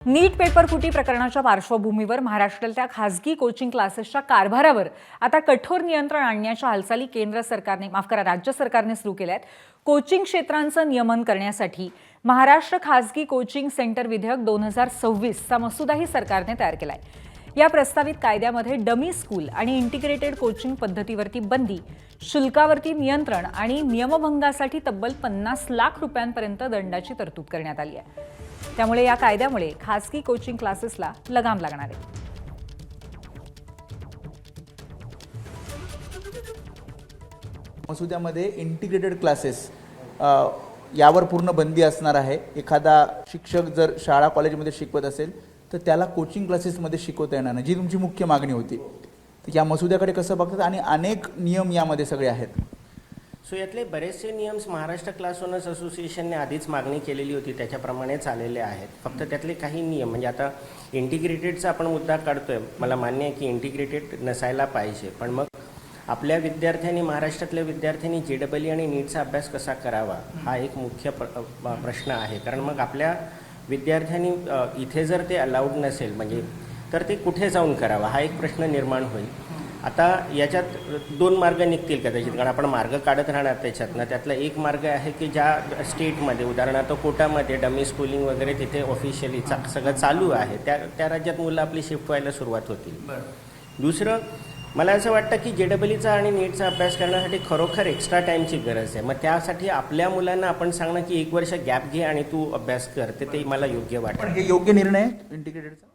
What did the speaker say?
नीट paper फुटी प्रकरणाच्या पार्श्वभूमीवर महाराष्ट्रातल्या खासगी कोचिंग क्लासेसच्या कारभारावर आता कठोर नियंत्रण आणण्याच्या हालचाली राज्य सरकारने सुरू केल्या आहेत। कोचिंग क्षेत्रांचं नियमन करण्यासाठी महाराष्ट्र खासगी कोचिंग सेंटर विधेयक 2026 चा मसुदाही सरकारने तयार केलाय। या प्रस्तावित कायद्यामध्ये डमी स्कूल आणि इंटिग्रेटेड कोचिंग पद्धतीवरती बंदी, शुल्कावरती नियंत्रण आणि नियमभंगासाठी तब्बल 50 लाख रुपयांपर्यंत दंडाची तरतूद करण्यात आली आहे। त्यामुळे या कायद्यामुळे खासगी कोचिंग क्लासेसला लगाम लागणार आहे। मसुद्यामध्ये इंटिग्रेटेड क्लासेस यावर पूर्ण बंदी असणार आहे। एखादा शिक्षक जर शाळा कॉलेजमध्ये शिकवत असेल तर त्याला कोचिंग क्लासेसमध्ये शिकवता येणार नाही, जी तुमची मुख्य मागणी होती। तर या मसुद्याकडे कसं बघतात आणि अनेक नियम यामध्ये सगळे आहेत। सो यातले बरेचसे नियम्स महाराष्ट्र क्लास ओनर्स असोसिएशनने आधीच मागणी केलेली होती, त्याच्याप्रमाणे चाललेले आहेत। फक्त त्यातले काही नियम म्हणजे आता इंटिग्रेटेडचा आपण मुद्दा काढतोय, मला मान्य आहे की इंटिग्रेटेड नसायला पाहिजे, पण मग आपल्या विद्यार्थ्यांनी, महाराष्ट्रातल्या विद्यार्थ्यांनी JEE आणि नीटचा अभ्यास कसा करावा हा एक मुख्य प्रश्न आहे। कारण मग आपल्या विद्यार्थ्यांनी इथे जर ते अलाउड नसेल म्हणजे तर ते कुठे जाऊन करावा हा एक प्रश्न निर्माण होईल। आता याच्यात दोन मार्ग निघतील कदाचित, कारण आपण मार्ग काढत राहणार त्याच्यातनं। त्यातला एक मार्ग आहे की ज्या स्टेटमध्ये उदाहरणार्थ कोटामध्ये डमी स्कूलिंग वगैरे तिथे ऑफिशियली सगळं चालू आहे, त्या राज्यात मुलं आपली शिफ्ट व्हायला सुरुवात होतील। दुसरं, मला असं वाटतं की JEEचा आणि नीटचा अभ्यास करण्यासाठी खरोखर एक्स्ट्रा टाईमची गरज आहे। मग त्यासाठी आपल्या मुलांना आपण सांगणं की 1 वर्ष गॅप घे आणि तू अभ्यास कर, ते मला योग्य वाटतं। हे योग्य निर्णय इंटिग्रेटेडचा